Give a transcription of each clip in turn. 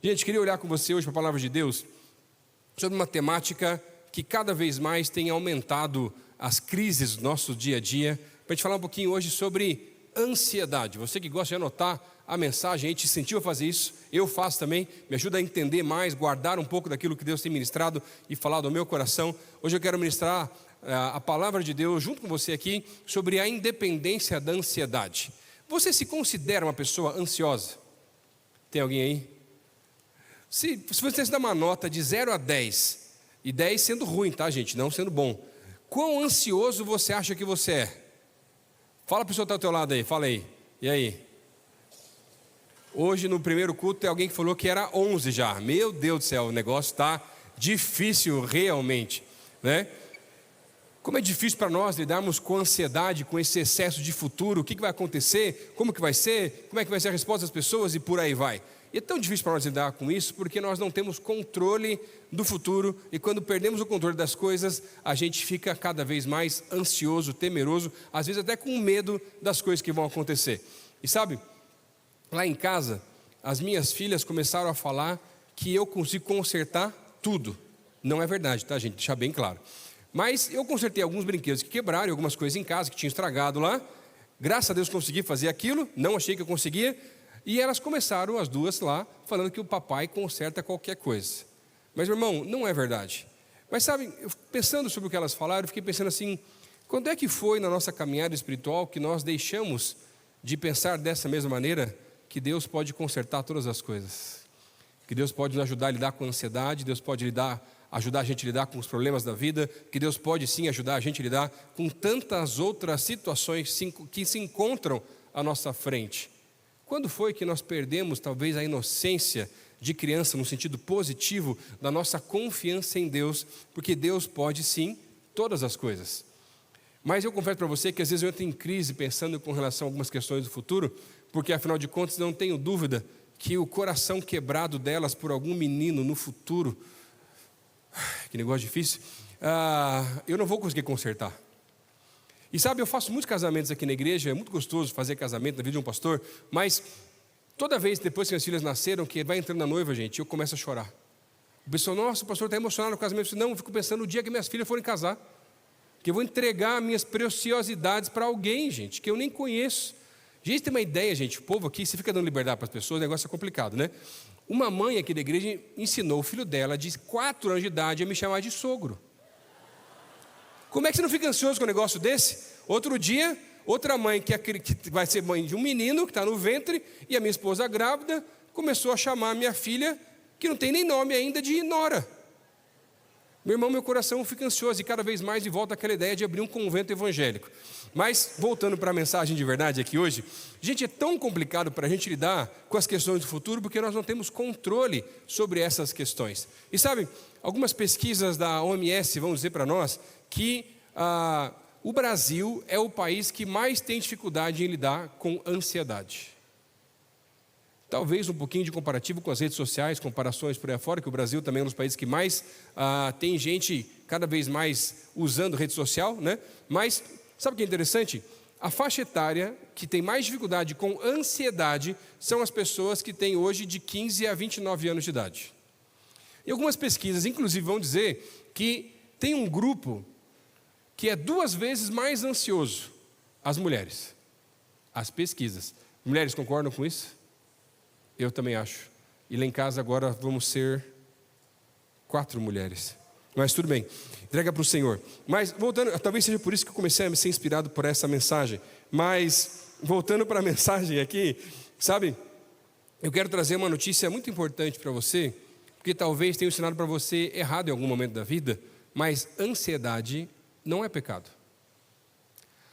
Gente, queria olhar com você hoje para a palavra de Deus sobre uma temática que cada vez mais tem aumentado as crises do nosso dia a dia. Para a gente falar um pouquinho hoje sobre ansiedade. Você que gosta de anotar a mensagem, a gente incentiva a fazer isso, eu faço também, me ajuda a entender mais, guardar um pouco daquilo que Deus tem ministrado e falado ao meu coração. Hoje eu quero ministrar a palavra de Deus junto com você aqui sobre a independência da ansiedade. Você se considera uma pessoa ansiosa? Tem alguém aí? Se você dá uma nota de 0 a 10, e 10 sendo ruim, tá, gente? Não sendo bom. Quão ansioso você acha que você é? Fala para o pessoal que está ao teu lado aí, fala aí. E aí? Hoje no primeiro culto tem alguém que falou que era 11 já. Meu Deus do céu, o negócio está difícil realmente, né? Como é difícil para nós lidarmos com ansiedade, com esse excesso de futuro, o que vai acontecer, como que vai ser, como é que vai ser a resposta das pessoas e por aí vai. E é tão difícil para nós lidar com isso porque nós não temos controle do futuro e quando perdemos o controle das coisas, a gente fica cada vez mais ansioso, temeroso, às vezes até com medo das coisas que vão acontecer. E sabe, lá em casa, as minhas filhas começaram a falar que eu consigo consertar tudo. Não é verdade, tá, gente? Deixar bem claro. Mas eu consertei alguns brinquedos que quebraram, algumas coisas em casa que tinham estragado lá. Graças a Deus consegui fazer aquilo, não achei que eu conseguia. E elas começaram, as duas lá, falando que o papai conserta qualquer coisa. Mas, meu irmão, não é verdade. Mas sabe, pensando sobre o que elas falaram, eu fiquei pensando assim, quando é que foi na nossa caminhada espiritual que nós deixamos de pensar dessa mesma maneira, que Deus pode consertar todas as coisas? Que Deus pode nos ajudar a lidar com a ansiedade, Deus pode ajudar a gente a lidar com os problemas da vida, que Deus pode sim ajudar a gente a lidar com tantas outras situações que se encontram à nossa frente. Quando foi que nós perdemos talvez a inocência de criança no sentido positivo da nossa confiança em Deus, porque Deus pode sim todas as coisas. Mas eu confesso para você que às vezes eu entro em crise pensando com relação a algumas questões do futuro, porque afinal de contas não tenho dúvida que o coração quebrado delas por algum menino no futuro, que negócio difícil, eu não vou conseguir consertar. E sabe, eu faço muitos casamentos aqui na igreja, é muito gostoso fazer casamento na vida de um pastor, mas toda vez depois que minhas filhas nasceram, que vai entrando na noiva, gente, eu começo a chorar. O pessoal, nossa, o pastor está emocionado no casamento. Eu disse, não, eu fico pensando no dia que minhas filhas forem casar, que eu vou entregar minhas preciosidades para alguém, gente, que eu nem conheço. Gente, tem uma ideia, gente, o povo aqui, se fica dando liberdade para as pessoas, o negócio é complicado, né? Uma mãe aqui da igreja ensinou o filho dela, de 4 anos de idade, a me chamar de sogro. Como é que você não fica ansioso com um negócio desse? Outro dia, outra mãe que vai ser mãe de um menino que está no ventre, e a minha esposa grávida começou a chamar a minha filha, que não tem nem nome ainda, de Nora. Meu irmão, meu coração fica ansioso e cada vez mais volta àquela ideia de abrir um convento evangélico. Mas, voltando para a mensagem de verdade aqui hoje, gente, é tão complicado para a gente lidar com as questões do futuro porque nós não temos controle sobre essas questões. E sabe, algumas pesquisas da OMS vão dizer para nós que o Brasil é o país que mais tem dificuldade em lidar com ansiedade. Talvez um pouquinho de comparativo com as redes sociais, comparações por aí fora, que o Brasil também é um dos países que mais tem gente cada vez mais usando rede social, né? Mas sabe o que é interessante? A faixa etária que tem mais dificuldade com ansiedade são as pessoas que têm hoje de 15 a 29 anos de idade. E algumas pesquisas, inclusive, vão dizer que tem um grupo que é 2 vezes mais ansioso, as mulheres. As pesquisas. Mulheres concordam com isso? Eu também acho. E lá em casa agora vamos ser 4 mulheres. Mas tudo bem, entrega para o Senhor. Mas voltando, talvez seja por isso que eu comecei a ser inspirado por essa mensagem. Mas voltando para a mensagem aqui, sabe? Eu quero trazer uma notícia muito importante para você, porque talvez tenha ensinado para você errado em algum momento da vida, mas ansiedade não é pecado.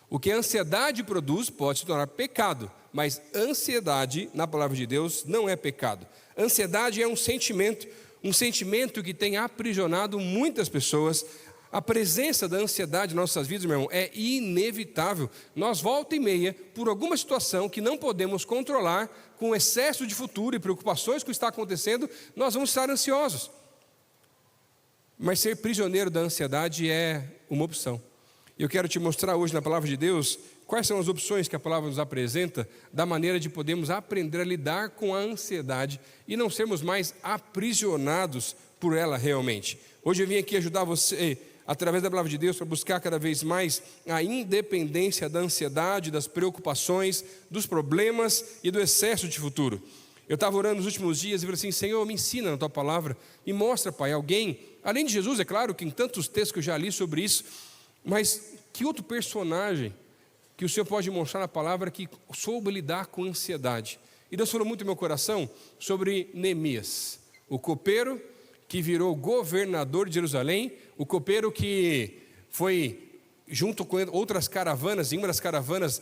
O que a ansiedade produz pode se tornar pecado, mas ansiedade, na palavra de Deus, não é pecado. Ansiedade é um sentimento que tem aprisionado muitas pessoas. A presença da ansiedade em nossas vidas, meu irmão, é inevitável. Nós volta e meia, por alguma situação que não podemos controlar, com excesso de futuro e preocupações com o que está acontecendo, nós vamos estar ansiosos. Mas ser prisioneiro da ansiedade é uma opção. Eu quero te mostrar hoje na palavra de Deus quais são as opções que a palavra nos apresenta da maneira de podermos aprender a lidar com a ansiedade e não sermos mais aprisionados por ela realmente. Hoje eu vim aqui ajudar você, através da palavra de Deus, para buscar cada vez mais a independência da ansiedade, das preocupações, dos problemas e do excesso de futuro. Eu estava orando nos últimos dias e falei assim: Senhor, me ensina na Tua palavra, me mostra, Pai, alguém, além de Jesus, é claro que em tantos textos que eu já li sobre isso, mas que outro personagem que o Senhor pode mostrar na palavra que soube lidar com ansiedade. E Deus falou muito no meu coração sobre Neemias, o copeiro que virou governador de Jerusalém, o copeiro que foi junto com outras caravanas, em uma das caravanas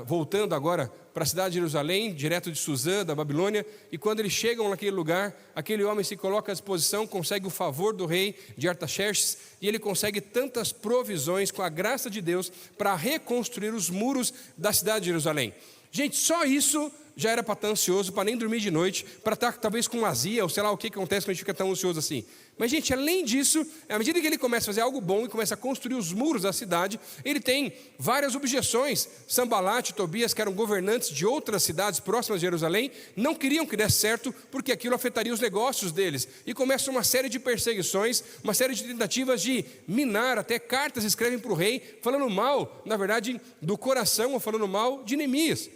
voltando agora para a cidade de Jerusalém, direto de Suzã, da Babilônia, e quando eles chegam naquele lugar, aquele homem se coloca à disposição, consegue o favor do rei de Artaxerxes, e ele consegue tantas provisões com a graça de Deus para reconstruir os muros da cidade de Jerusalém. Gente, só isso já era para estar ansioso, para nem dormir de noite, para estar talvez com azia, ou sei lá o que acontece quando a gente fica tão ansioso assim. Mas, gente, além disso, à medida que ele começa a fazer algo bom e começa a construir os muros da cidade, ele tem várias objeções. Sanbalat e Tobias, que eram governantes de outras cidades próximas de Jerusalém, não queriam que desse certo, porque aquilo afetaria os negócios deles. E começa uma série de perseguições, uma série de tentativas de minar, até cartas escrevem para o rei, falando mal, na verdade, do coração, ou falando mal de Neemias.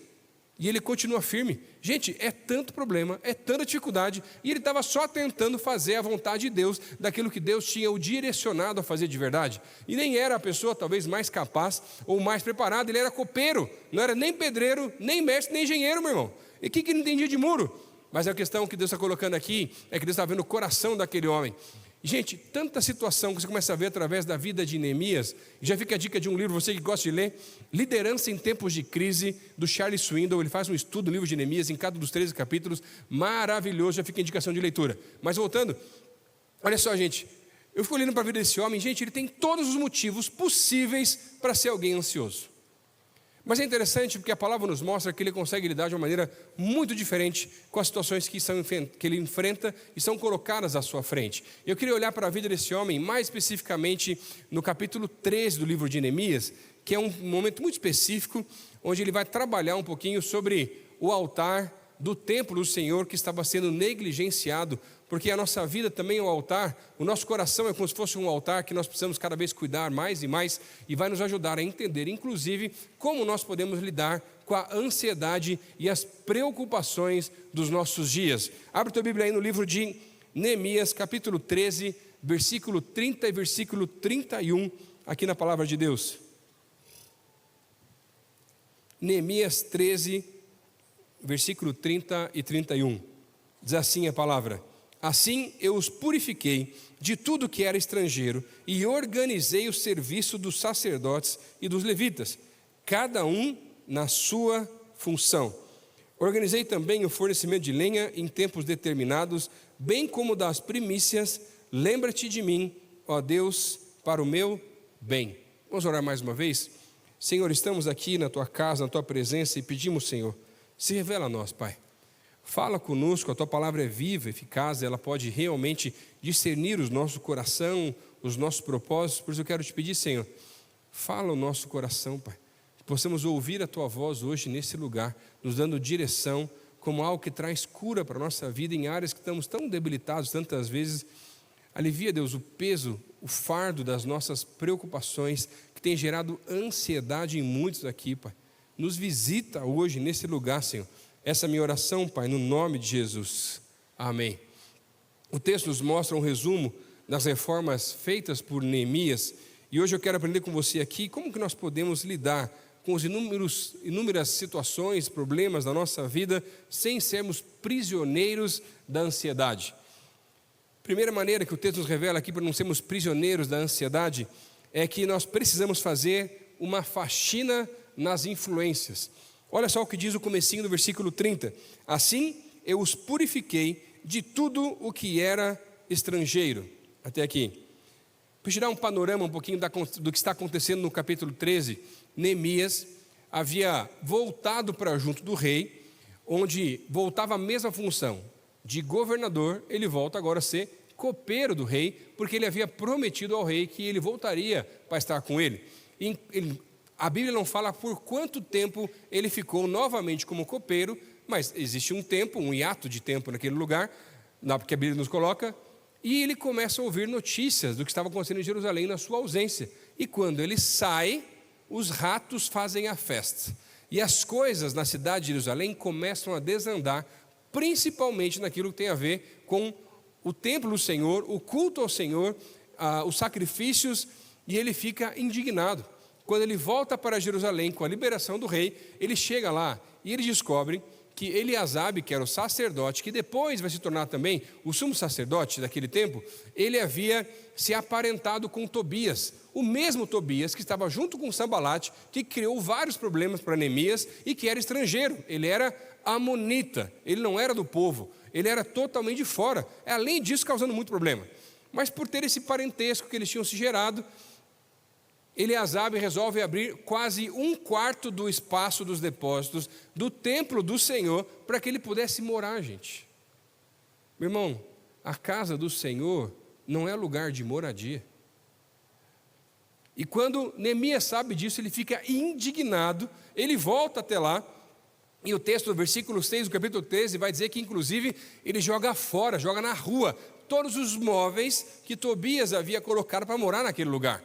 E ele continua firme. Gente, é tanto problema, é tanta dificuldade, e ele estava só tentando fazer a vontade de Deus, daquilo que Deus tinha o direcionado a fazer de verdade. E nem era a pessoa talvez mais capaz ou mais preparada, ele era copeiro, não era nem pedreiro, nem mestre, nem engenheiro, meu irmão. E o que ele entendia de muro? Mas a questão que Deus está colocando aqui é que Deus está vendo o coração daquele homem. Gente, tanta situação que você começa a ver através da vida de Neemias. Já fica a dica de um livro, você que gosta de ler, Liderança em Tempos de Crise, do Charles Swindoll. Ele faz um estudo do livro de Neemias em cada dos 13 capítulos, maravilhoso, já fica a indicação de leitura. Mas voltando, olha só, gente, eu fico olhando para a vida desse homem, gente, ele tem todos os motivos possíveis para ser alguém ansioso. Mas é interessante porque a palavra nos mostra que ele consegue lidar de uma maneira muito diferente com as situações que ele enfrenta e são colocadas à sua frente. Eu queria olhar para a vida desse homem, mais especificamente no capítulo 13 do livro de Neemias, que é um momento muito específico, onde ele vai trabalhar um pouquinho sobre o altar do templo do Senhor que estava sendo negligenciado, porque a nossa vida também é um altar, o nosso coração é como se fosse um altar que nós precisamos cada vez cuidar mais e mais, e vai nos ajudar a entender, inclusive, como nós podemos lidar com a ansiedade e as preocupações dos nossos dias. Abre tua Bíblia aí no livro de Neemias, capítulo 13, versículo 30 e versículo 31, aqui na palavra de Deus. Neemias 13, versículo 30 e 31. Diz assim a palavra: Assim eu os purifiquei de tudo que era estrangeiro e organizei o serviço dos sacerdotes e dos levitas, cada um na sua função. Organizei também o fornecimento de lenha em tempos determinados, bem como das primícias. Lembra-te de mim, ó Deus, para o meu bem. Vamos orar mais uma vez? Senhor, estamos aqui na Tua casa, na Tua presença, e pedimos, Senhor, se revela a nós, Pai. Fala conosco, a Tua palavra é viva, eficaz, ela pode realmente discernir o nosso coração, os nossos propósitos. Por isso eu quero te pedir, Senhor, fala o nosso coração, Pai, que possamos ouvir a Tua voz hoje nesse lugar, nos dando direção, como algo que traz cura para a nossa vida em áreas que estamos tão debilitados tantas vezes. Alivia, Deus, o peso, o fardo das nossas preocupações, que tem gerado ansiedade em muitos aqui, Pai. Nos visita hoje nesse lugar, Senhor. Essa é a minha oração, Pai, no nome de Jesus. Amém. O texto nos mostra um resumo das reformas feitas por Neemias. E hoje eu quero aprender com você aqui como que nós podemos lidar com os inúmeras situações, problemas da nossa vida, sem sermos prisioneiros da ansiedade. Primeira maneira que o texto nos revela aqui para não sermos prisioneiros da ansiedade é que nós precisamos fazer uma faxina nas influências. Olha só o que diz o comecinho do versículo 30. Assim eu os purifiquei de tudo o que era estrangeiro. Até aqui. Para tirar um panorama um pouquinho do que está acontecendo no capítulo 13, Neemias havia voltado para junto do rei, onde voltava a mesma função de governador, ele volta agora a ser copeiro do rei, porque ele havia prometido ao rei que ele voltaria para estar com ele. E ele A Bíblia não fala por quanto tempo ele ficou novamente como copeiro, mas existe um tempo, um hiato de tempo naquele lugar, porque a Bíblia nos coloca, e ele começa a ouvir notícias do que estava acontecendo em Jerusalém na sua ausência. E quando ele sai, os ratos fazem a festa. E as coisas na cidade de Jerusalém começam a desandar, principalmente naquilo que tem a ver com o templo do Senhor, o culto ao Senhor, os sacrifícios, e ele fica indignado. Quando ele volta para Jerusalém com a liberação do rei, ele chega lá e ele descobre que Eliasabe, que era o sacerdote, que depois vai se tornar também o sumo sacerdote daquele tempo, ele havia se aparentado com Tobias, o mesmo Tobias que estava junto com Sanbalate, que criou vários problemas para Neemias e que era estrangeiro. Ele era amonita, ele não era do povo, ele era totalmente de fora, além disso causando muito problema. Mas por ter esse parentesco que eles tinham se gerado, Eliasabe resolve abrir quase 1/4 do espaço dos depósitos do templo do Senhor para que ele pudesse morar, gente. Meu irmão, a casa do Senhor não é lugar de moradia. E quando Neemias sabe disso, ele fica indignado, ele volta até lá, e o texto do versículo 6 do capítulo 13 vai dizer que inclusive ele joga fora, joga na rua, todos os móveis que Tobias havia colocado para morar naquele lugar.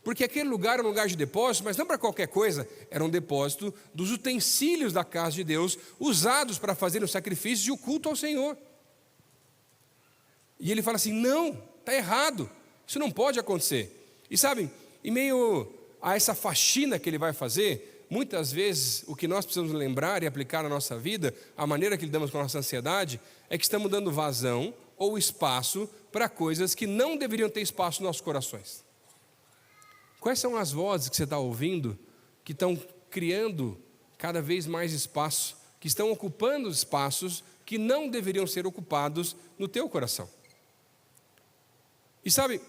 Porque aquele lugar era um lugar de depósito, mas não para qualquer coisa, era um depósito dos utensílios da casa de Deus, usados para fazer os sacrifícios e o culto ao Senhor. E ele fala assim, não, está errado, isso não pode acontecer. E sabem, em meio a essa faxina que ele vai fazer, muitas vezes o que nós precisamos lembrar e aplicar na nossa vida, a maneira que lidamos com a nossa ansiedade, é que estamos dando vazão ou espaço para coisas que não deveriam ter espaço nos nossos corações. Quais são as vozes que você está ouvindo, que estão criando cada vez mais espaço, que estão ocupando espaços que não deveriam ser ocupados no teu coração? E sabe,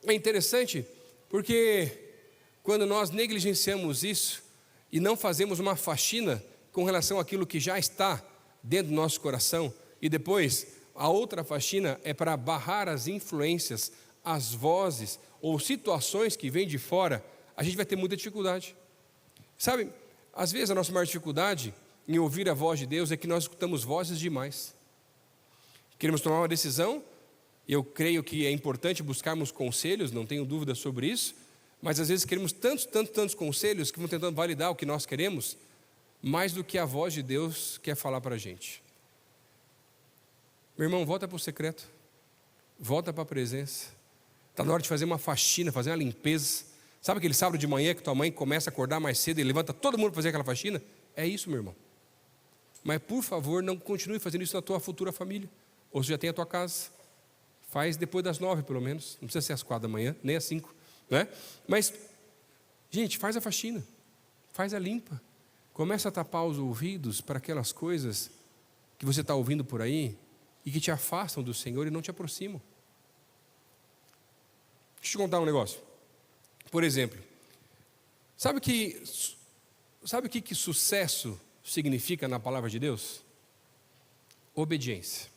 é interessante, porque quando nós negligenciamos isso e não fazemos uma faxina com relação àquilo que já está dentro do nosso coração, e depois a outra faxina é para barrar as influências, as vozes ou situações que vêm de fora, a gente vai ter muita dificuldade. Sabe, às vezes a nossa maior dificuldade em ouvir a voz de Deus é que nós escutamos vozes demais. Queremos tomar uma decisão, eu creio que é importante buscarmos conselhos, não tenho dúvida sobre isso, mas às vezes queremos tantos conselhos que vão tentando validar o que nós queremos, mais do que a voz de Deus quer falar para a gente. Meu irmão, volta para o secreto, volta para a presença. Está na hora de fazer uma faxina, fazer uma limpeza. Sabe aquele sábado de manhã que tua mãe começa a acordar mais cedo e levanta todo mundo para fazer aquela faxina? É isso, meu irmão. Mas por favor, não continue fazendo isso na tua futura família. Ou você já tem a tua casa. Faz depois das 9 pelo menos. Não precisa ser às 4 da manhã, nem às 5. Né? Mas, gente, faz a faxina. Faz a limpa. Começa a tapar os ouvidos para aquelas coisas que você está ouvindo por aí e que te afastam do Senhor e não te aproximam. Deixa eu te contar um negócio. Por exemplo, sabe o que sucesso significa na palavra de Deus? Obediência.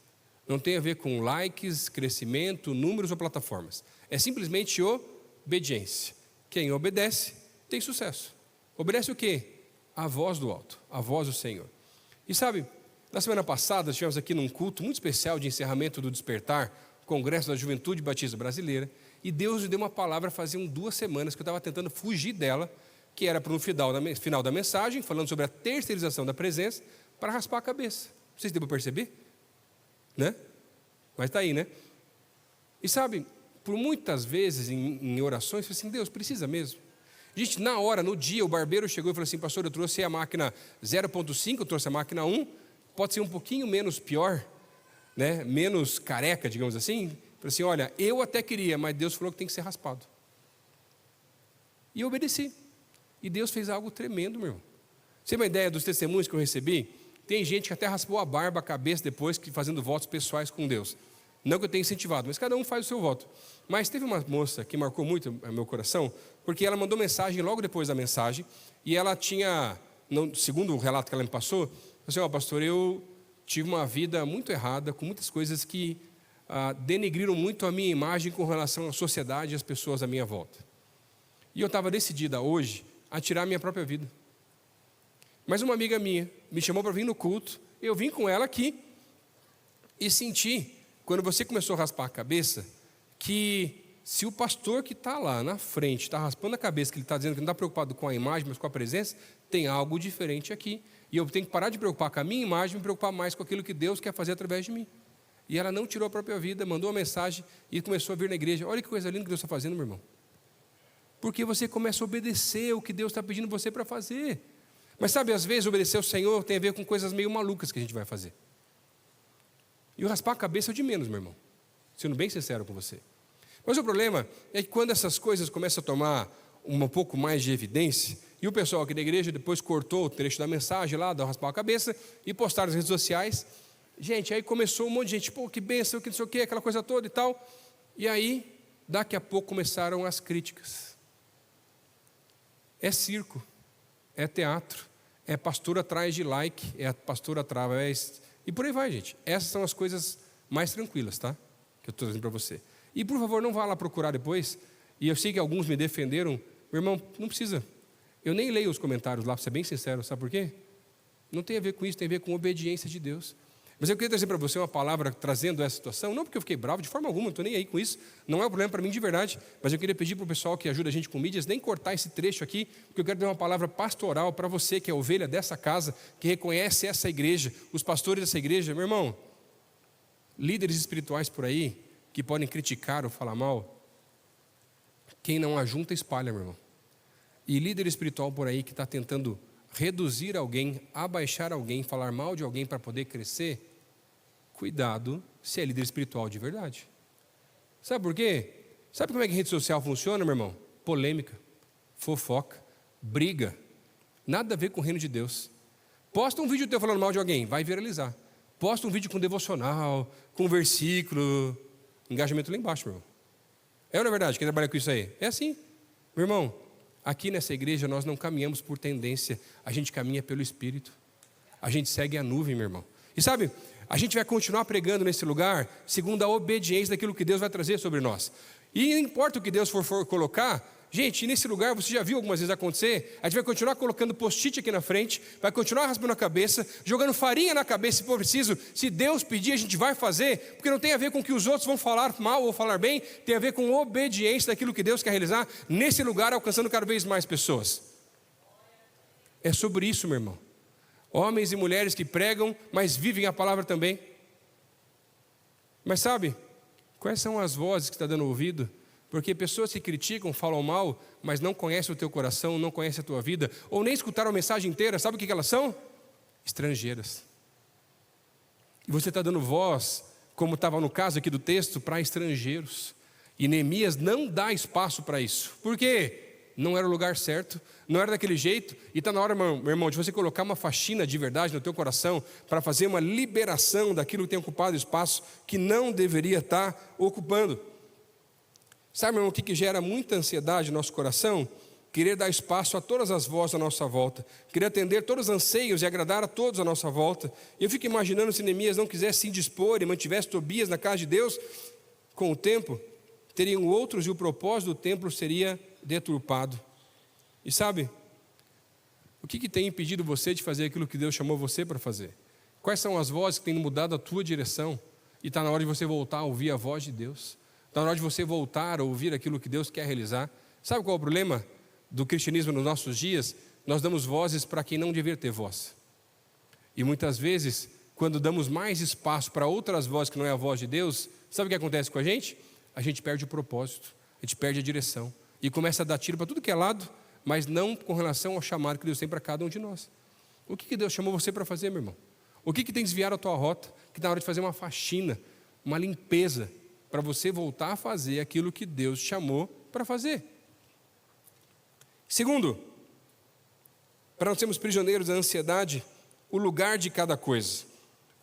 Não tem a ver com likes, crescimento, números ou plataformas. É simplesmente obediência. Quem obedece tem sucesso. Obedece o quê? A voz do alto, a voz do Senhor. E sabe, na semana passada estivemos aqui num culto muito especial de encerramento do Despertar, Congresso da Juventude Batista Brasileira, e Deus me deu uma palavra faziam 2 semanas que eu estava tentando fugir dela, que era para no final da mensagem, falando sobre a terceirização da presença, para raspar a cabeça. Vocês devem perceber? Né? Mas está aí, né? E sabe, por muitas vezes em orações, eu falei assim, Deus, precisa mesmo? Gente, na hora, no dia, o barbeiro chegou e falou assim, pastor, eu trouxe a máquina 0.5, eu trouxe a máquina 1, pode ser um pouquinho menos pior, né? Menos careca, digamos assim. Falei assim, olha, eu até queria, mas Deus falou que tem que ser raspado. E eu obedeci. E Deus fez algo tremendo, meu irmão. Você tem uma ideia dos testemunhos que eu recebi? Tem gente que até raspou a barba, a cabeça depois, fazendo votos pessoais com Deus. Não que eu tenha incentivado, mas cada um faz o seu voto. Mas teve uma moça que marcou muito o meu coração, porque ela mandou mensagem logo depois da mensagem, e ela tinha, segundo o relato que ela me passou, assim, ó, pastor, eu tive uma vida muito errada, com muitas coisas que denegriram muito a minha imagem com relação à sociedade e às pessoas à minha volta. E eu estava decidida hoje a tirar a minha própria vida. Mas uma amiga minha me chamou para vir no culto, eu vim com ela aqui e senti, quando você começou a raspar a cabeça, que se o pastor que está lá na frente está raspando a cabeça, que ele está dizendo que não está preocupado com a imagem, mas com a presença, tem algo diferente aqui. E eu tenho que parar de preocupar com a minha imagem e me preocupar mais com aquilo que Deus quer fazer através de mim. E ela não tirou a própria vida, mandou uma mensagem e começou a vir na igreja. Olha que coisa linda que Deus está fazendo, meu irmão. Porque você começa a obedecer o que Deus está pedindo você para fazer. Mas sabe, às vezes obedecer ao Senhor tem a ver com coisas meio malucas que a gente vai fazer. E o raspar a cabeça é o de menos, meu irmão. Sendo bem sincero com você. Mas o problema é que quando essas coisas começam a tomar um pouco mais de evidência, e o pessoal aqui da igreja depois cortou o trecho da mensagem lá, do raspar a cabeça, e postaram nas redes sociais. Gente, aí começou um monte de gente, pô, que bênção, que não sei o quê, aquela coisa toda e tal. E aí, daqui a pouco começaram as críticas. É circo, é teatro, é pastor atrás de like, é pastor através... E por aí vai, gente. Essas são as coisas mais tranquilas, tá? Que eu estou dizendo para você. E por favor, não vá lá procurar depois. E eu sei que alguns me defenderam. Meu irmão, não precisa. Eu nem leio os comentários lá, para ser bem sincero. Sabe por quê? Não tem a ver com isso, tem a ver com obediência de Deus. Mas eu queria trazer para você uma palavra trazendo essa situação. Não porque eu fiquei bravo, de forma alguma, não estou nem aí com isso. Não é um problema para mim de verdade. Mas eu queria pedir para o pessoal que ajuda a gente com mídias, nem cortar esse trecho aqui, porque eu quero dar uma palavra pastoral para você que é ovelha dessa casa, que reconhece essa igreja, os pastores dessa igreja. Meu irmão, líderes espirituais por aí, que podem criticar ou falar mal, quem não ajunta espalha, meu irmão. E líder espiritual por aí que está tentando reduzir alguém, abaixar alguém, falar mal de alguém para poder crescer, cuidado se é líder espiritual de verdade. Sabe por quê? Sabe como é que a rede social funciona, meu irmão? Polêmica, fofoca, briga, nada a ver com o reino de Deus. Posta um vídeo teu falando mal de alguém, vai viralizar. Posta um vídeo com devocional, com versículo, engajamento lá embaixo, meu irmão. É ou não é verdade? Quem trabalha com isso aí? É assim, meu irmão. Aqui nessa igreja nós não caminhamos por tendência, a gente caminha pelo Espírito. A gente segue a nuvem, meu irmão. E sabe, a gente vai continuar pregando nesse lugar segundo a obediência daquilo que Deus vai trazer sobre nós. E não importa o que Deus for colocar, gente, nesse lugar você já viu algumas vezes acontecer, a gente vai continuar colocando post-it aqui na frente, vai continuar raspando a cabeça, jogando farinha na cabeça se for preciso. Se Deus pedir, a gente vai fazer, porque não tem a ver com o que os outros vão falar mal ou falar bem, tem a ver com obediência daquilo que Deus quer realizar nesse lugar, alcançando cada vez mais pessoas. É sobre isso, meu irmão. Homens e mulheres que pregam, mas vivem a palavra também. Mas sabe, quais são as vozes que está dando ouvido? Porque pessoas que criticam, falam mal, mas não conhecem o teu coração, não conhecem a tua vida, ou nem escutaram a mensagem inteira, sabe o que elas são? Estrangeiras. E você está dando voz, como estava no caso aqui do texto, para estrangeiros. E Neemias não dá espaço para isso. Por quê? Não era o lugar certo, não era daquele jeito, e está na hora, meu irmão, de você colocar uma faxina de verdade no teu coração, para fazer uma liberação daquilo que tem ocupado espaço, que não deveria estar ocupando. Sabe, meu irmão, o que gera muita ansiedade no nosso coração? Querer dar espaço a todas as vozes à nossa volta, querer atender todos os anseios e agradar a todos à nossa volta. E eu fico imaginando se Neemias não quisesse se indispor e mantivesse Tobias na casa de Deus, com o tempo, teriam outros e o propósito do templo seria deturpado. E sabe, o que tem impedido você de fazer aquilo que Deus chamou você para fazer? Quais são as vozes que têm mudado a tua direção? E está na hora de você voltar a ouvir a voz de Deus. Está na hora de você voltar a ouvir aquilo que Deus quer realizar. Sabe qual é o problema do cristianismo nos nossos dias? Nós damos vozes para quem não deveria ter voz. E muitas vezes, quando damos mais espaço para outras vozes que não é a voz de Deus, sabe o que acontece com a gente? A gente perde o propósito, a gente perde a direção. E começa a dar tiro para tudo que é lado, mas não com relação ao chamado que Deus tem para cada um de nós. O que Deus chamou você para fazer, meu irmão? O que tem desviado a tua rota? Que está na hora de fazer uma faxina, uma limpeza, para você voltar a fazer aquilo que Deus chamou para fazer. Segundo, para não sermos prisioneiros da ansiedade, o lugar de cada coisa.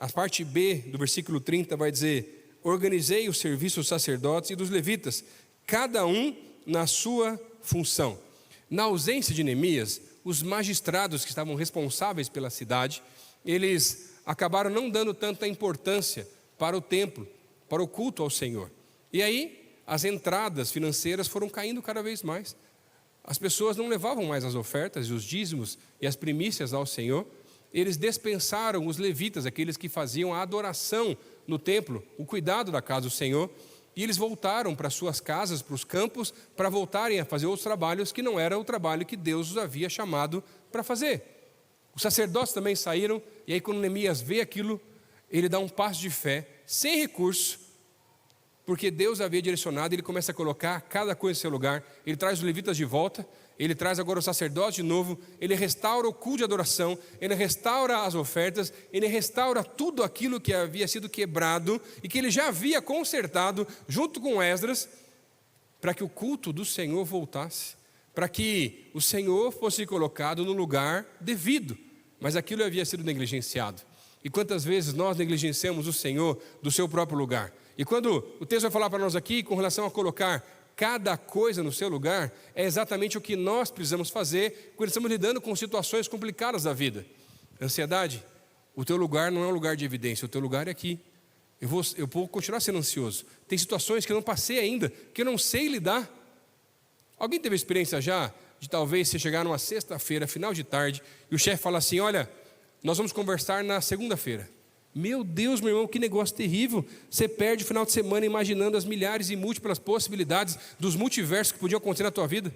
A parte B do versículo 30 vai dizer: organizei o serviço dos sacerdotes e dos levitas, cada um na sua função. Na ausência de Neemias, os magistrados que estavam responsáveis pela cidade, eles acabaram não dando tanta importância para o templo, para o culto ao Senhor. E aí, as entradas financeiras foram caindo cada vez mais. As pessoas não levavam mais as ofertas e os dízimos e as primícias ao Senhor. Eles dispensaram os levitas, aqueles que faziam a adoração no templo, o cuidado da casa do Senhor. E eles voltaram para suas casas, para os campos, para voltarem a fazer outros trabalhos que não era o trabalho que Deus os havia chamado para fazer. Os sacerdotes também saíram, e aí quando Neemias vê aquilo, ele dá um passo de fé, sem recurso, porque Deus havia direcionado, ele começa a colocar cada coisa em seu lugar. Ele traz os levitas de volta, ele traz agora os sacerdotes de novo, ele restaura o culto de adoração, ele restaura as ofertas, ele restaura tudo aquilo que havia sido quebrado e que ele já havia consertado junto com Esdras, para que o culto do Senhor voltasse, para que o Senhor fosse colocado no lugar devido, mas aquilo havia sido negligenciado. E quantas vezes nós negligenciamos o Senhor do seu próprio lugar? E quando o texto vai falar para nós aqui com relação a colocar cada coisa no seu lugar, é exatamente o que nós precisamos fazer quando estamos lidando com situações complicadas da vida. Ansiedade, o teu lugar não é um lugar de evidência, o teu lugar é aqui. Eu vou continuar sendo ansioso. Tem situações que eu não passei ainda, que eu não sei lidar. Alguém teve experiência já de talvez você chegar numa sexta-feira, final de tarde, e o chefe fala assim: olha, nós vamos conversar na segunda-feira. Meu Deus, meu irmão, que negócio terrível. Você perde o final de semana imaginando as milhares e múltiplas possibilidades dos multiversos que podiam acontecer na tua vida.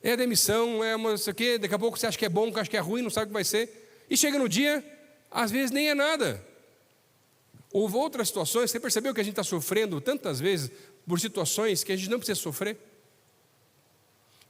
É a demissão, é uma, isso aqui, daqui a pouco você acha que é bom, acha que é ruim, não sabe o que vai ser. E chega no dia, às vezes nem é nada. Houve outras situações, você percebeu que a gente está sofrendo tantas vezes por situações que a gente não precisa sofrer?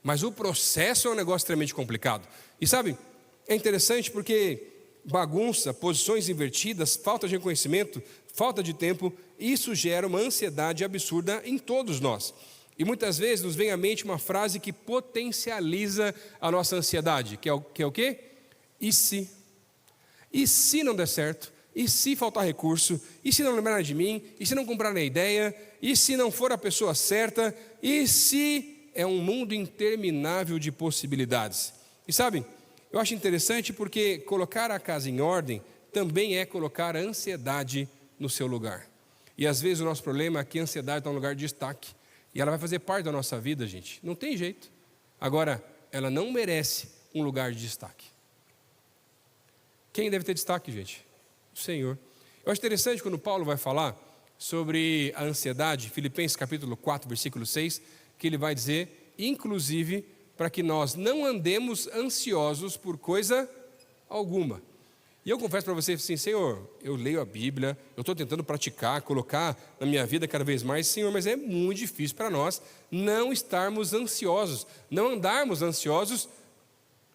Mas o processo é um negócio extremamente complicado. E sabe, é interessante porque bagunça, posições invertidas, falta de reconhecimento, falta de tempo, isso gera uma ansiedade absurda em todos nós. E muitas vezes nos vem à mente uma frase que potencializa a nossa ansiedade, que é o quê? E se? E se não der certo? E se faltar recurso? E se não lembrarem de mim? E se não comprarem a ideia? E se não for a pessoa certa? E se é um mundo interminável de possibilidades? E sabe, eu acho interessante porque colocar a casa em ordem também é colocar a ansiedade no seu lugar. E às vezes o nosso problema é que a ansiedade está no lugar de destaque. E ela vai fazer parte da nossa vida, gente. Não tem jeito. Agora, ela não merece um lugar de destaque. Quem deve ter destaque, gente? O Senhor. Eu acho interessante quando Paulo vai falar sobre a ansiedade, Filipenses capítulo 4, versículo 6, que ele vai dizer, inclusive, para que nós não andemos ansiosos por coisa alguma. E eu confesso para vocês assim: Senhor, eu leio a Bíblia, eu estou tentando praticar, colocar na minha vida cada vez mais, Senhor, mas é muito difícil para nós não estarmos ansiosos, não andarmos ansiosos.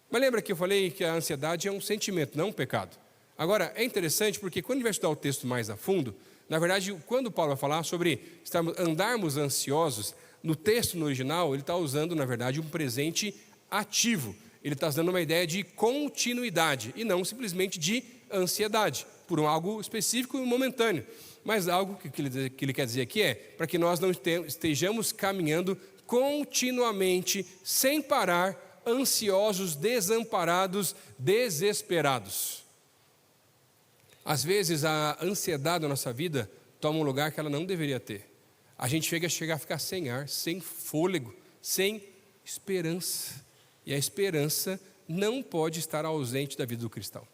Mas lembra que eu falei que a ansiedade é um sentimento, não um pecado. Agora, é interessante porque quando a gente vai estudar o texto mais a fundo, na verdade, quando Paulo vai falar sobre andarmos ansiosos, no texto, no original, ele está usando, na verdade, um presente ativo. Ele está dando uma ideia de continuidade e não simplesmente de ansiedade, por algo específico e momentâneo. Mas algo que ele quer dizer aqui é para que nós não estejamos caminhando continuamente, sem parar, ansiosos, desamparados, desesperados. Às vezes a ansiedade na nossa vida toma um lugar que ela não deveria ter. A gente chega a ficar sem ar, sem fôlego, sem esperança. E a esperança não pode estar ausente da vida do cristão.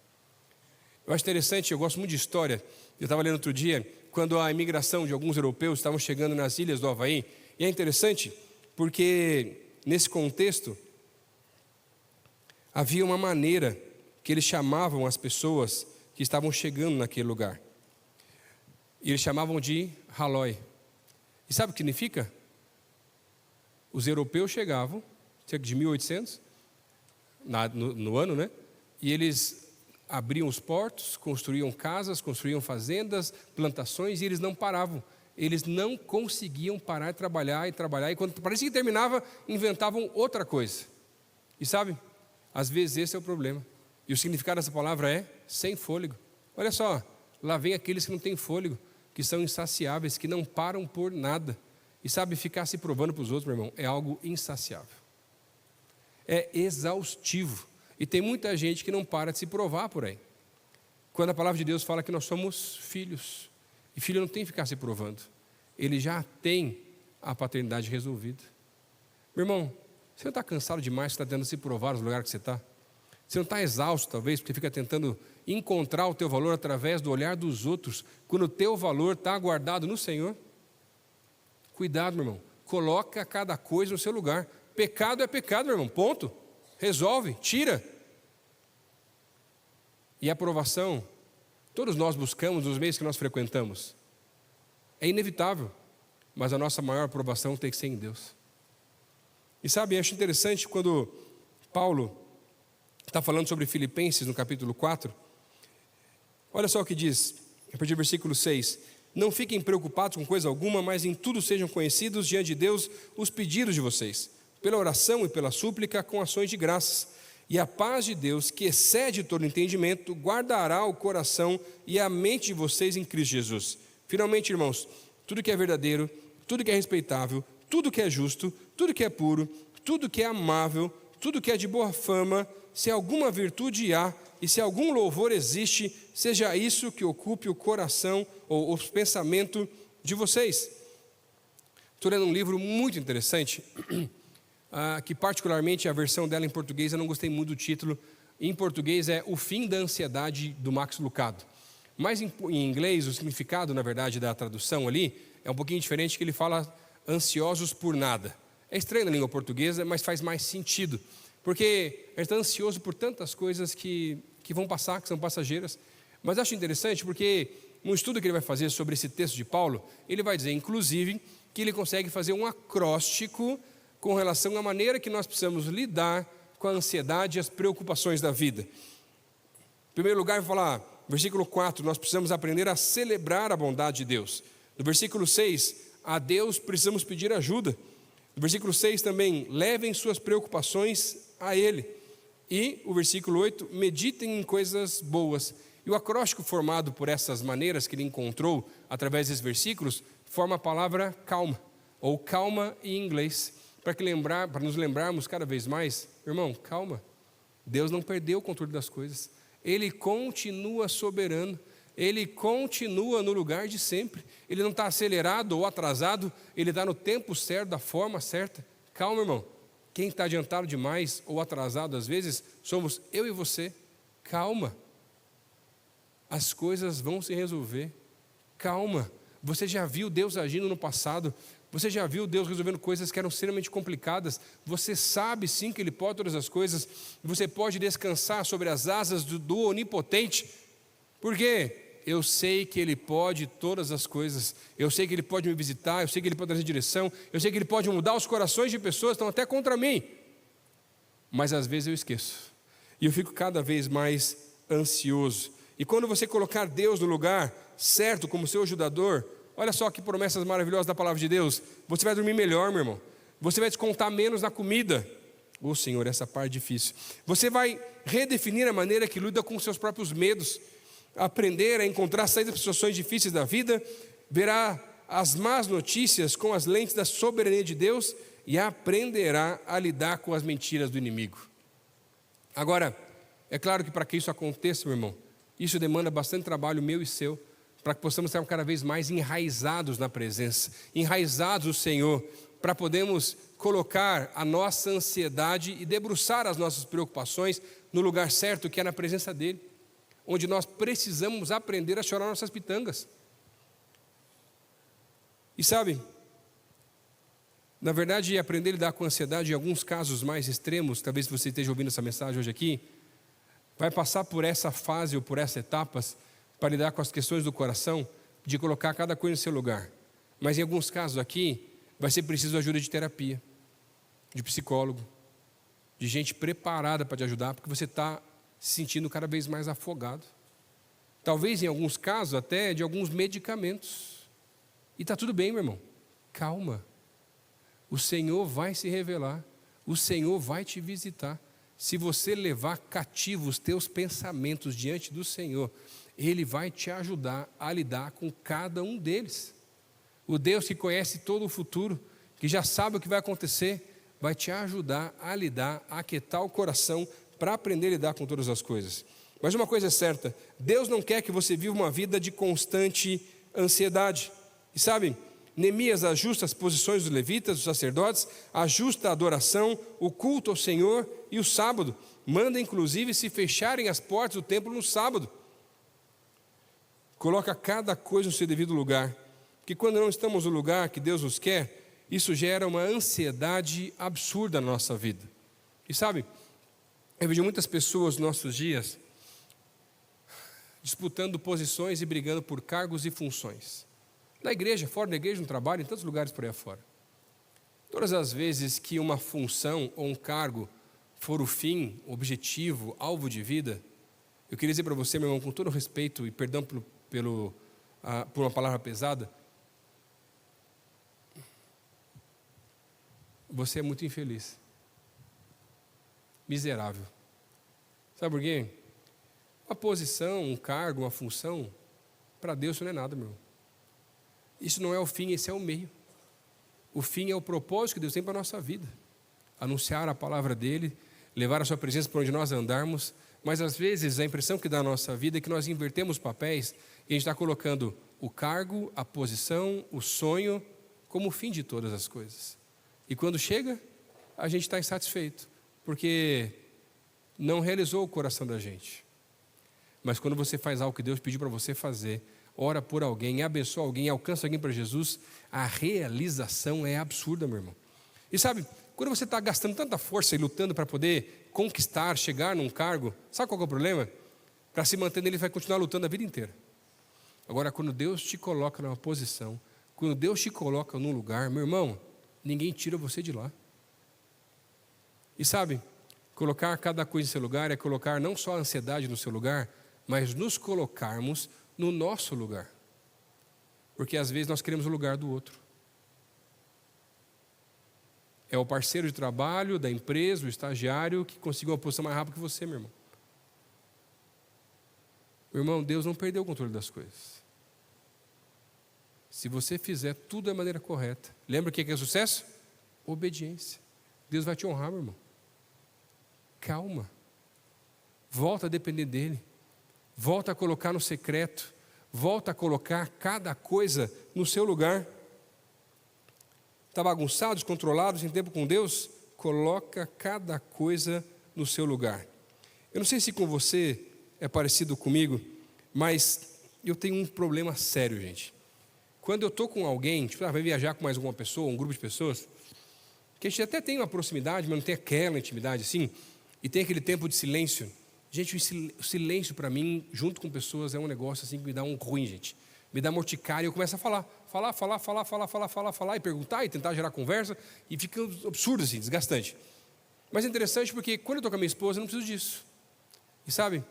Eu acho interessante, eu gosto muito de história. Eu estava lendo outro dia, quando a imigração de alguns europeus estavam chegando nas ilhas do Havaí. E é interessante porque nesse contexto havia uma maneira que eles chamavam as pessoas que estavam chegando naquele lugar. E eles chamavam de haloi. E sabe o que significa? Os europeus chegavam, cerca de 1800, no ano, né? E eles abriam os portos, construíam casas, construíam fazendas, plantações, e eles não paravam. Eles não conseguiam parar de trabalhar, e quando parecia que terminava, inventavam outra coisa. E sabe, às vezes esse é o problema. E o significado dessa palavra é sem fôlego. Olha só, lá vem aqueles que não têm fôlego, que são insaciáveis, que não param por nada. E sabe, ficar se provando para os outros, meu irmão, é algo insaciável. É exaustivo. E tem muita gente que não para de se provar por aí. Quando a palavra de Deus fala que nós somos filhos. E filho não tem que ficar se provando. Ele já tem a paternidade resolvida. Meu irmão, Você não está cansado demais, você está tentando se provar no lugar que você está? Você não está exausto, talvez, porque fica tentando encontrar o teu valor através do olhar dos outros, quando o teu valor está guardado no Senhor? Cuidado, meu irmão. Coloca cada coisa no seu lugar. Pecado é pecado, meu irmão. Ponto. Resolve, tira. E a aprovação, todos nós buscamos nos meios que nós frequentamos. É inevitável, mas a nossa maior aprovação tem que ser em Deus. E sabe, eu acho interessante quando Paulo está falando sobre Filipenses no capítulo 4. Olha só o que diz, a partir do versículo 6. Não fiquem preocupados com coisa alguma, mas em tudo sejam conhecidos diante de Deus os pedidos de vocês, pela oração e pela súplica com ações de graças. E a paz de Deus, que excede todo entendimento, guardará o coração e a mente de vocês em Cristo Jesus. Finalmente, irmãos, tudo que é verdadeiro, tudo que é respeitável, tudo que é justo, tudo que é puro, tudo que é amável, tudo que é de boa fama, se alguma virtude há e se algum louvor existe, seja isso que ocupe o coração ou o pensamento de vocês. Estou lendo um livro muito interessante, que particularmente a versão dela em português, eu não gostei muito do título. Em português é O Fim da Ansiedade, do Max Lucado. Mas em inglês, o significado, na verdade, da tradução ali, é um pouquinho diferente, que ele fala ansiosos por nada. É estranho na língua portuguesa, mas faz mais sentido. Porque a gente está ansioso por tantas coisas que vão passar, que são passageiras. Mas acho interessante porque no estudo que ele vai fazer sobre esse texto de Paulo, ele vai dizer, inclusive, que ele consegue fazer um acróstico com relação à maneira que nós precisamos lidar com a ansiedade e as preocupações da vida. Em primeiro lugar, vai falar, versículo 4, nós precisamos aprender a celebrar a bondade de Deus. No versículo 6, a Deus precisamos pedir ajuda. No versículo 6 também, levem suas preocupações a Ele. E o versículo 8, meditem em coisas boas. E o acróstico formado por essas maneiras que ele encontrou através desses versículos, forma a palavra calma, ou calma em inglês. Para nos lembrarmos cada vez mais, irmão, calma. Deus não perdeu o controle das coisas. Ele continua soberano. Ele continua no lugar de sempre. Ele não está acelerado ou atrasado. Ele está no tempo certo, da forma certa. Calma, irmão. Quem está adiantado demais ou atrasado às vezes, somos eu e você. Calma. As coisas vão se resolver. Calma. Você já viu Deus agindo no passado. Você já viu Deus resolvendo coisas que eram extremamente complicadas. Você sabe sim que Ele pode todas as coisas. Você pode descansar sobre as asas do Onipotente. Por quê? Eu sei que Ele pode todas as coisas. Eu sei que Ele pode me visitar. Eu sei que Ele pode trazer direção. Eu sei que Ele pode mudar os corações de pessoas que estão até contra mim. Mas às vezes eu esqueço. E eu fico cada vez mais ansioso. E quando você colocar Deus no lugar certo como seu ajudador, olha só que promessas maravilhosas da palavra de Deus. Você vai dormir melhor, meu irmão. Você vai descontar menos na comida. Ô Senhor, essa parte é difícil. Você vai redefinir a maneira que lida com seus próprios medos. Aprender a encontrar saídas para situações difíceis da vida. Verá as más notícias com as lentes da soberania de Deus. E aprenderá a lidar com as mentiras do inimigo. Agora, é claro que para que isso aconteça, meu irmão, isso demanda bastante trabalho meu e seu, para que possamos estar cada vez mais enraizados na presença, enraizados no Senhor, para podermos colocar a nossa ansiedade e debruçar as nossas preocupações no lugar certo, que é na presença dEle, onde nós precisamos aprender a chorar nossas pitangas. E sabe, na verdade, aprender a lidar com a ansiedade, em alguns casos mais extremos, talvez você esteja ouvindo essa mensagem hoje aqui, vai passar por essa fase ou por essas etapas para lidar com as questões do coração, de colocar cada coisa no seu lugar. Mas em alguns casos aqui, vai ser preciso ajuda de terapia, de psicólogo, de gente preparada para te ajudar, porque você está se sentindo cada vez mais afogado. Talvez em alguns casos até de alguns medicamentos. E está tudo bem, meu irmão. Calma. O Senhor vai se revelar. O Senhor vai te visitar. Se você levar cativo os teus pensamentos diante do Senhor, Ele vai te ajudar a lidar com cada um deles. O Deus que conhece todo o futuro, que já sabe o que vai acontecer, vai te ajudar a lidar, a aquietar o coração para aprender a lidar com todas as coisas. Mas uma coisa é certa, Deus não quer que você viva uma vida de constante ansiedade. E sabe, Neemias ajusta as posições dos levitas, dos sacerdotes, ajusta a adoração, o culto ao Senhor e o sábado. Manda, inclusive, se fecharem as portas do templo no sábado. Coloca cada coisa no seu devido lugar. Porque quando não estamos no lugar que Deus nos quer, isso gera uma ansiedade absurda na nossa vida. E sabe, eu vejo muitas pessoas nos nossos dias disputando posições e brigando por cargos e funções. Na igreja, fora da igreja, no trabalho, em tantos lugares por aí afora. Todas as vezes que uma função ou um cargo for o fim, objetivo, alvo de vida, eu queria dizer para você, meu irmão, com todo respeito e perdão por uma palavra pesada, você é muito infeliz, miserável. Sabe por quê? Uma posição, um cargo, uma função, para Deus isso não é nada, meu irmão. Isso não é o fim, esse é o meio. O fim é o propósito que Deus tem para a nossa vida. Anunciar a palavra dEle, levar a sua presença para onde nós andarmos, mas às vezes a impressão que dá na nossa vida é que nós invertemos papéis e a gente está colocando o cargo, a posição, o sonho como o fim de todas as coisas. E quando chega, a gente está insatisfeito, porque não realizou o coração da gente. Mas quando você faz algo que Deus pediu para você fazer, ora por alguém, abençoa alguém, alcança alguém para Jesus, a realização é absurda, meu irmão. E sabe, quando você está gastando tanta força e lutando para poder conquistar, chegar num cargo, sabe qual é o problema? Para se manter nele, vai continuar lutando a vida inteira. Agora, quando Deus te coloca numa posição, quando Deus te coloca num lugar, meu irmão, ninguém tira você de lá. E sabe, colocar cada coisa em seu lugar é colocar não só a ansiedade no seu lugar, mas nos colocarmos no nosso lugar. Porque às vezes nós queremos o lugar do outro. É o parceiro de trabalho, da empresa, o estagiário que conseguiu uma posição mais rápida que você, meu irmão. Meu irmão, Deus não perdeu o controle das coisas. Se você fizer tudo da maneira correta, lembra o que é sucesso? Obediência. Deus vai te honrar, meu irmão. Calma. Volta a depender dEle. Volta a colocar no secreto. Volta a colocar cada coisa no seu lugar. Está bagunçado, descontrolado, sem tempo com Deus? Coloca cada coisa no seu lugar. Eu não sei se com você é parecido comigo, mas eu tenho um problema sério, gente. Quando eu estou com alguém, tipo, vai viajar com mais alguma pessoa, um grupo de pessoas, que a gente até tem uma proximidade, mas não tem aquela intimidade assim, e tem aquele tempo de silêncio. Gente, o silêncio para mim, junto com pessoas, é um negócio assim que me dá um ruim, gente. Me dá morticária e eu começo a falar, e perguntar, e tentar gerar conversa, e fica absurdo assim, desgastante. Mas é interessante porque quando eu estou com a minha esposa, eu não preciso disso. E sabe,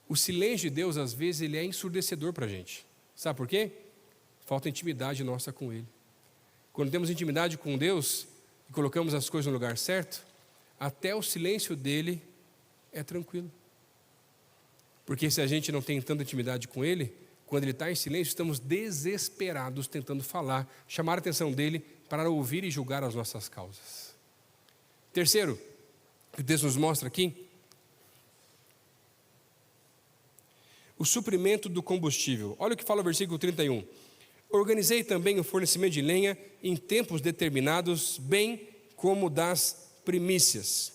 o silêncio de Deus, às vezes, ele é ensurdecedor para a gente. Sabe por quê? Falta intimidade nossa com Ele. Quando temos intimidade com Deus, e colocamos as coisas no lugar certo, até o silêncio dEle é tranquilo. Porque se a gente não tem tanta intimidade com Ele, quando Ele está em silêncio, estamos desesperados tentando falar, chamar a atenção dEle para ouvir e julgar as nossas causas. Terceiro, que Deus nos mostra aqui, o suprimento do combustível. Olha o que fala o versículo 31. Organizei também o fornecimento de lenha em tempos determinados, bem como das primícias.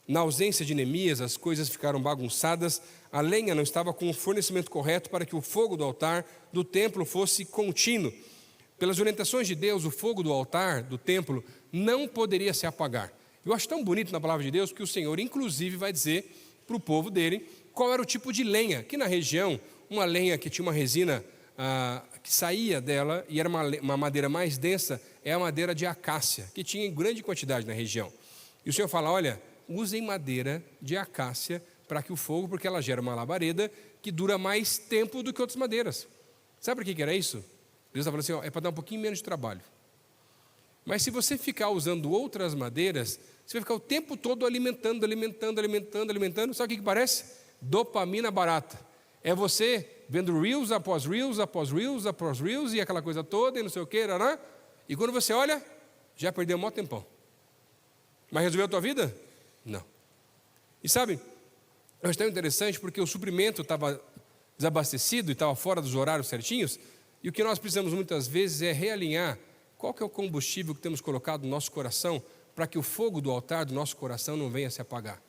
Na ausência de Neemias, as coisas ficaram bagunçadas, a lenha não estava com o fornecimento correto para que o fogo do altar do templo fosse contínuo. Pelas orientações de Deus, o fogo do altar do templo não poderia se apagar. Eu acho tão bonito na palavra de Deus que o Senhor, inclusive, vai dizer para o povo dele qual era o tipo de lenha. Aqui na região, uma lenha que tinha uma resina que saía dela e era uma madeira mais densa, é a madeira de acácia, que tinha em grande quantidade na região. E o Senhor fala, olha, usem madeira de acácia para que o fogo, porque ela gera uma labareda que dura mais tempo do que outras madeiras. Sabe por que era isso? Deus está falando assim, ó, é para dar um pouquinho menos de trabalho. Mas se você ficar usando outras madeiras, você vai ficar o tempo todo alimentando. Sabe o que parece? Dopamina barata. É você vendo reels após reels, e aquela coisa toda, e não sei o que, né? E quando você olha, já perdeu um maior tempão. Mas resolveu a tua vida? Não. E sabe, é tão interessante porque o suprimento estava desabastecido e estava fora dos horários certinhos, E o que nós precisamos muitas vezes é realinhar qual que é o combustível que temos colocado no nosso coração para que o fogo do altar do nosso coração não venha se apagar.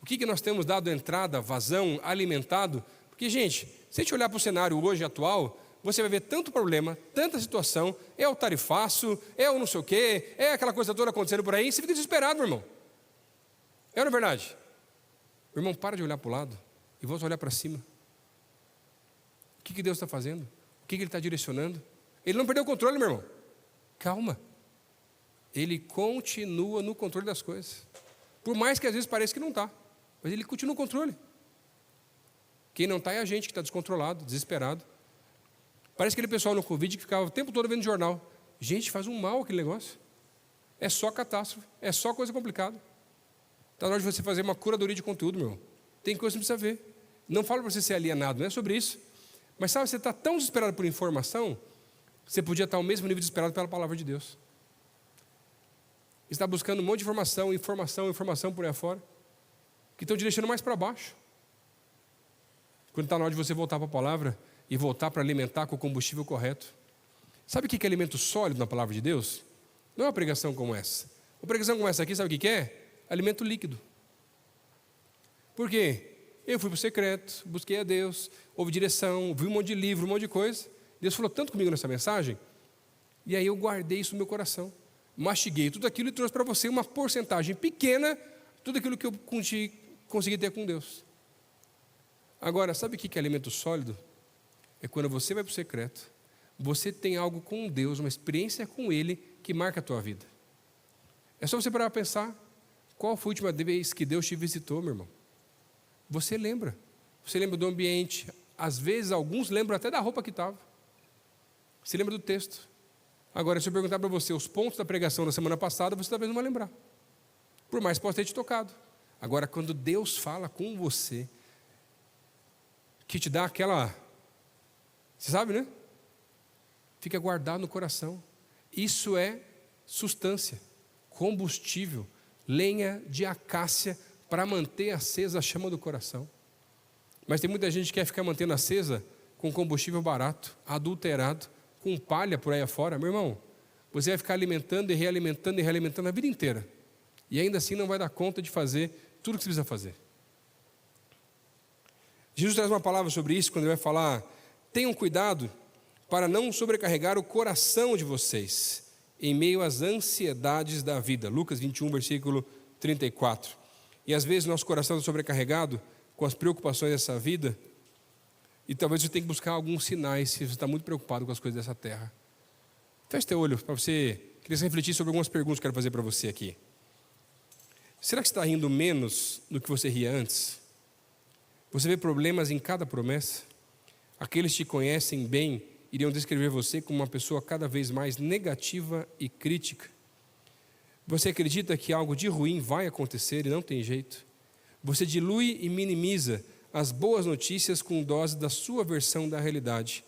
O que nós temos dado entrada, vazão, alimentado? Porque, gente, se a gente olhar para o cenário hoje atual, você vai ver tanto problema, tanta situação, é o tarifaço, é o não sei o quê, é aquela coisa toda acontecendo por aí, você fica desesperado, meu irmão. É ou não é verdade? Meu irmão, para de olhar para o lado e volta a olhar para cima. O que Deus está fazendo? O que Ele está direcionando? Ele não perdeu o controle, meu irmão. Calma. Ele continua no controle das coisas. Por mais que às vezes pareça que não está, mas Ele continua no controle. Quem não está é a gente que está descontrolado, desesperado. Parece aquele pessoal no Covid que ficava o tempo todo vendo jornal. Gente, faz um mal aquele negócio. É só catástrofe, é só coisa complicada. Está na hora de você fazer uma curadoria de conteúdo, meu irmão. Tem coisa que você precisa ver. Não falo para você ser alienado, não é sobre isso. Mas sabe, você está tão desesperado por informação, você podia estar ao mesmo nível desesperado pela palavra de Deus. Você está buscando um monte de informação por aí afora, que estão te deixando mais para baixo. Quando está na hora de você voltar para a palavra e voltar para alimentar com o combustível correto. Sabe o que é alimento sólido na palavra de Deus? Não é uma pregação como essa. Uma pregação como essa aqui, sabe o que é? Alimento líquido. Por quê? Eu fui para o secreto, busquei a Deus, houve direção, vi um monte de livro, um monte de coisa. Deus falou tanto comigo nessa mensagem, e aí eu guardei isso no meu coração. Mastiguei tudo aquilo e trouxe para você uma porcentagem pequena, tudo aquilo que eu consegui ter com Deus. Agora, sabe o que é alimento sólido? É quando você vai para o secreto, você tem algo com Deus, uma experiência com Ele, que marca a tua vida. É só você parar para pensar, qual foi a última vez que Deus te visitou, meu irmão? Você lembra do ambiente, às vezes alguns lembram até da roupa que estava. Você lembra do texto. Agora, se eu perguntar para você os pontos da pregação da semana passada, você talvez não vai lembrar. Por mais que possa ter te tocado. Agora, quando Deus fala com você, que te dá aquela... Você sabe, né? Fica guardado no coração. Isso é substância, combustível, lenha de acácia para manter acesa a chama do coração. Mas tem muita gente que quer ficar mantendo acesa com combustível barato, adulterado, com palha por aí afora. Meu irmão, você vai ficar alimentando e realimentando a vida inteira. E ainda assim não vai dar conta de fazer tudo o que você precisa fazer. Jesus traz uma palavra sobre isso quando ele vai falar: tenham cuidado para não sobrecarregar o coração de vocês em meio às ansiedades da vida. Lucas 21, versículo 34. E às vezes nosso coração está sobrecarregado com as preocupações dessa vida, e talvez você tenha que buscar alguns sinais se você está muito preocupado com as coisas dessa terra. Feche teu olho para você, queria refletir sobre algumas perguntas que eu quero fazer para você aqui. Será que você está rindo menos do que você ria antes? Você vê problemas em cada promessa? Aqueles que te conhecem bem iriam descrever você como uma pessoa cada vez mais negativa e crítica. Você acredita que algo de ruim vai acontecer e não tem jeito? Você dilui e minimiza as boas notícias com dose da sua versão da realidade.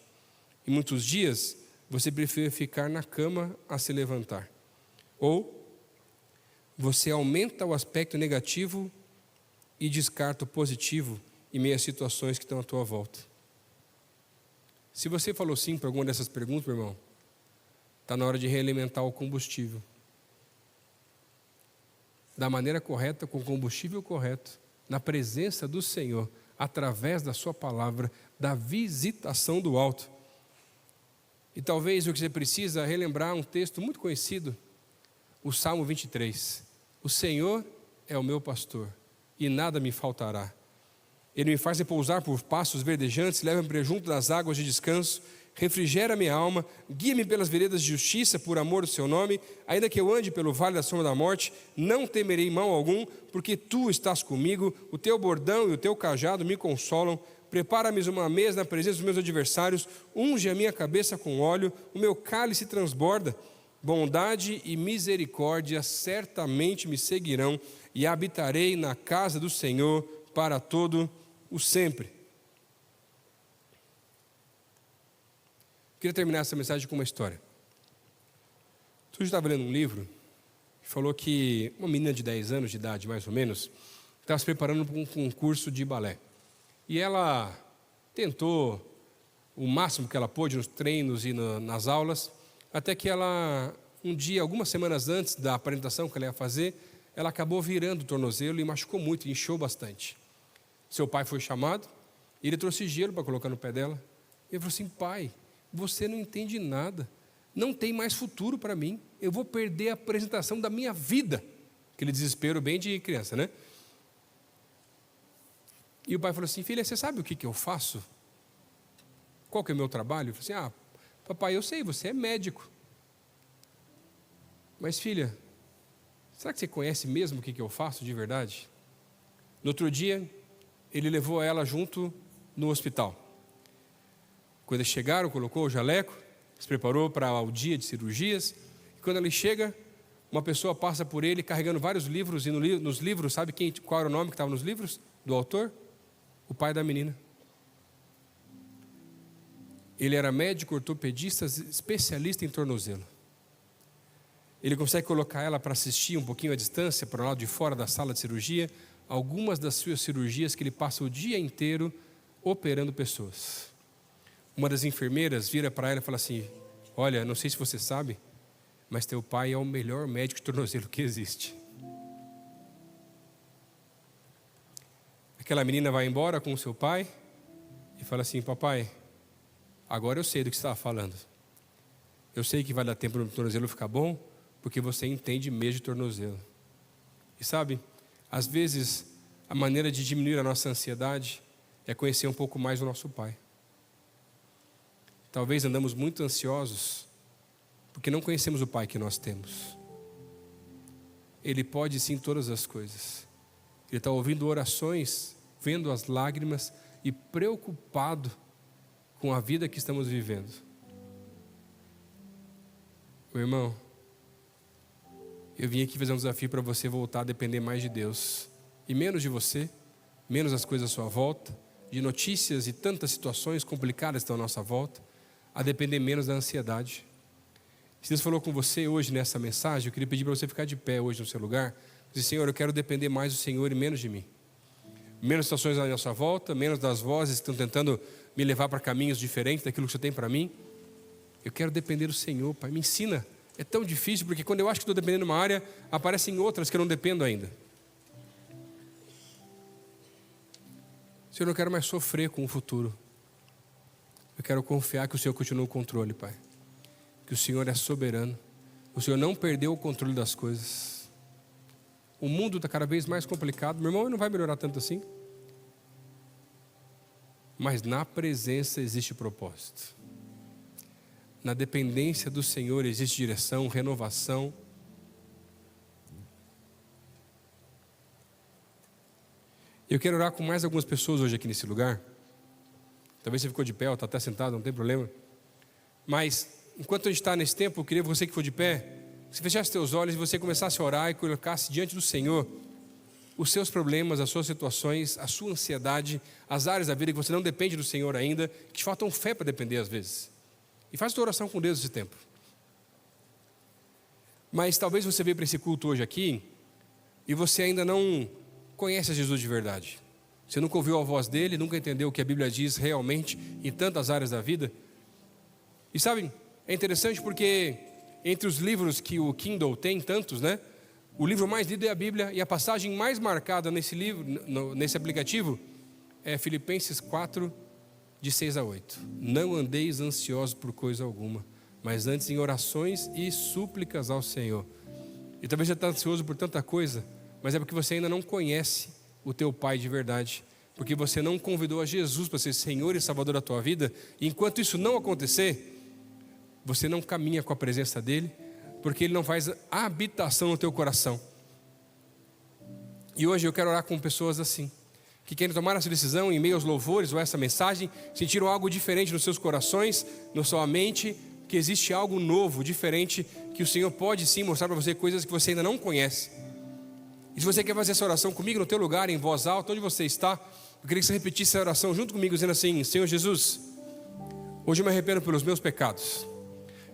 E muitos dias você prefere ficar na cama a se levantar. Ou você aumenta o aspecto negativo e descarta o positivo em meio às situações que estão à tua volta. Se você falou sim para alguma dessas perguntas, meu irmão, está na hora de realimentar o combustível. Da maneira correta, com o combustível correto, na presença do Senhor, através da sua palavra, da visitação do alto. E talvez o que você precisa é relembrar um texto muito conhecido, o Salmo 23. O Senhor é o meu pastor, e nada me faltará. Ele me faz repousar por pastos verdejantes, leva-me para junto das águas de descanso, refrigera minha alma, guia-me pelas veredas de justiça, por amor do seu nome. Ainda que eu ande pelo vale da sombra da morte, não temerei mal algum, porque tu estás comigo, o teu bordão e o teu cajado me consolam. Prepara-me uma mesa na presença dos meus adversários, unge a minha cabeça com óleo, o meu cálice transborda. Bondade e misericórdia certamente me seguirão, e habitarei na casa do Senhor para todo o sempre. Queria terminar essa mensagem com uma história. Eu estava lendo um livro que falou que uma menina de 10 anos de idade, mais ou menos, estava se preparando para um concurso de balé. E ela tentou o máximo que ela pôde nos treinos e nas aulas, até que ela, um dia, algumas semanas antes da apresentação que ela ia fazer, ela acabou virando o tornozelo e machucou muito, inchou bastante. Seu pai foi chamado, e ele trouxe gelo para colocar no pé dela. Ele falou assim: pai, você não entende nada, não tem mais futuro para mim, eu vou perder a apresentação da minha vida. Aquele desespero bem de criança, né? E o pai falou assim: filha, você sabe o que eu faço? Qual que é o meu trabalho? Eu falei assim: papai, eu sei, você é médico. Mas filha, será que você conhece mesmo o que eu faço de verdade? No outro dia, ele levou ela junto no hospital. Quando eles chegaram, colocou o jaleco, se preparou para o dia de cirurgias. E quando ele chega, uma pessoa passa por ele carregando vários livros, e nos livros, sabe qual era o nome que estava nos livros do autor? O pai da menina. Ele era médico, ortopedista, especialista em tornozelo. Ele consegue colocar ela para assistir um pouquinho à distância, para o lado de fora da sala de cirurgia, algumas das suas cirurgias que ele passa o dia inteiro operando pessoas. Uma das enfermeiras vira para ela e fala assim: olha, não sei se você sabe, mas teu pai é o melhor médico de tornozelo que existe. Aquela menina vai embora com o seu pai e fala assim: papai, agora eu sei do que você estava falando. Eu sei que vai dar tempo no tornozelo ficar bom, porque você entende mesmo de tornozelo. E sabe, às vezes a maneira de diminuir a nossa ansiedade é conhecer um pouco mais o nosso pai. Talvez andamos muito ansiosos porque não conhecemos o pai que nós temos. Ele pode sim todas as coisas. Ele está ouvindo orações, vendo as lágrimas e preocupado com a vida que estamos vivendo. Meu irmão, eu vim aqui fazer um desafio para você voltar a depender mais de Deus e menos de você, menos das coisas à sua volta, de notícias e tantas situações complicadas que estão à nossa volta, a depender menos da ansiedade. Se Deus falou com você hoje nessa mensagem, eu queria pedir para você ficar de pé hoje no seu lugar e dizer: Senhor, eu quero depender mais do Senhor e menos de mim. Menos situações à nossa volta, menos das vozes que estão tentando me levar para caminhos diferentes daquilo que você tem para mim. Eu quero depender do Senhor, Pai, me ensina. É tão difícil, porque quando eu acho que estou dependendo de uma área, aparecem outras que eu não dependo ainda. Senhor, eu não quero mais sofrer com o futuro. Eu quero confiar que o Senhor continua no controle, Pai. Que o Senhor é soberano. O Senhor não perdeu o controle das coisas. O mundo está cada vez mais complicado. Meu irmão, não vai melhorar tanto assim. Mas na presença existe propósito. Na dependência do Senhor existe direção, renovação. Eu quero orar com mais algumas pessoas hoje aqui nesse lugar. Talvez você ficou de pé ou está até sentado, não tem problema. Mas, enquanto a gente está nesse tempo, eu queria que você que for de pé, que você fechasse seus olhos e você começasse a orar e colocasse diante do Senhor os seus problemas, as suas situações, a sua ansiedade, as áreas da vida que você não depende do Senhor ainda, que te faltam fé para depender às vezes. E faz a tua oração com Deus esse tempo. Mas talvez você veio para esse culto hoje aqui e você ainda não conhece a Jesus de verdade. Você nunca ouviu a voz dele, nunca entendeu o que a Bíblia diz realmente em tantas áreas da vida. E sabem, é interessante porque entre os livros que o Kindle tem, tantos, né? O livro mais lido é a Bíblia e a passagem mais marcada nesse livro, nesse aplicativo, é Filipenses 4, de 6 a 8. Não andeis ansiosos por coisa alguma, mas antes em orações e súplicas ao Senhor. E talvez você está ansioso por tanta coisa, mas é porque você ainda não conhece o teu Pai de verdade, porque você não convidou a Jesus para ser Senhor e Salvador da tua vida. E enquanto isso não acontecer, você não caminha com a presença dele, porque ele não faz habitação no teu coração. E hoje eu quero orar com pessoas assim, que querem tomar essa decisão em meio aos louvores ou essa mensagem, sentiram algo diferente nos seus corações, na sua mente, que existe algo novo, diferente, que o Senhor pode sim mostrar para você coisas que você ainda não conhece. E se você quer fazer essa oração comigo no teu lugar, em voz alta, onde você está, eu queria que você repetisse essa oração junto comigo, dizendo assim: Senhor Jesus, hoje eu me arrependo pelos meus pecados.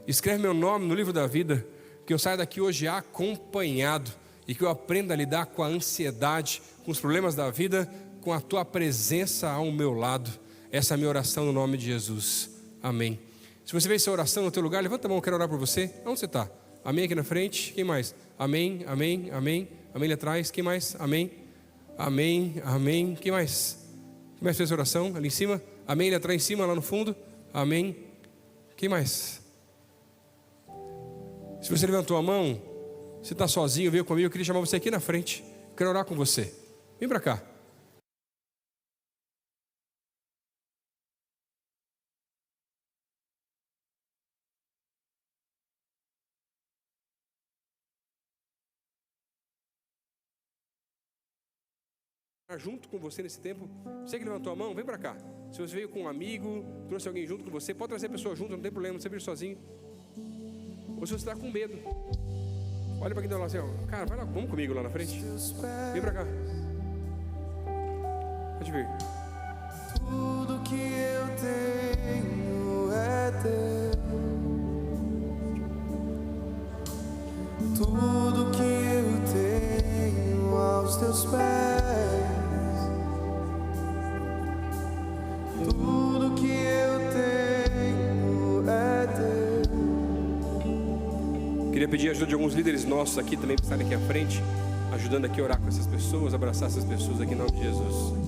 Escreve meu nome no livro da vida, que eu saia daqui hoje acompanhado e que eu aprenda a lidar com a ansiedade, com os problemas da vida, com a tua presença ao meu lado. Essa é a minha oração no nome de Jesus. amém. Se você fez essa oração no teu lugar, levanta a mão, eu quero orar por você. Onde você está? Amém aqui na frente, quem mais? Amém, amém, amém. Amém ali atrás, quem mais? Amém, amém, amém. Quem mais? Quem mais fez essa oração? Ali em cima? Amém ali atrás em cima, lá no fundo? Amém. Quem mais? Se você levantou a mão, você está sozinho, veio comigo, eu queria chamar você aqui na frente. Quero orar com você. Vem para cá. Junto com você nesse tempo. Você que levantou a mão, vem para cá. Se você veio com um amigo, trouxe alguém junto com você, pode trazer a pessoa junto, não tem problema. Você veio sozinho, ou se você está com medo, olha para quem está lá assim, ó. Cara, vai lá, vamos comigo lá na frente. Vem para cá. Pode vir. Tudo que eu tenho é teu. Tudo que eu tenho aos teus pés. Tudo que eu tenho é teu. Queria pedir a ajuda de alguns líderes nossos aqui também para estarem aqui à frente, ajudando aqui a orar com essas pessoas, abraçar essas pessoas aqui em nome de Jesus.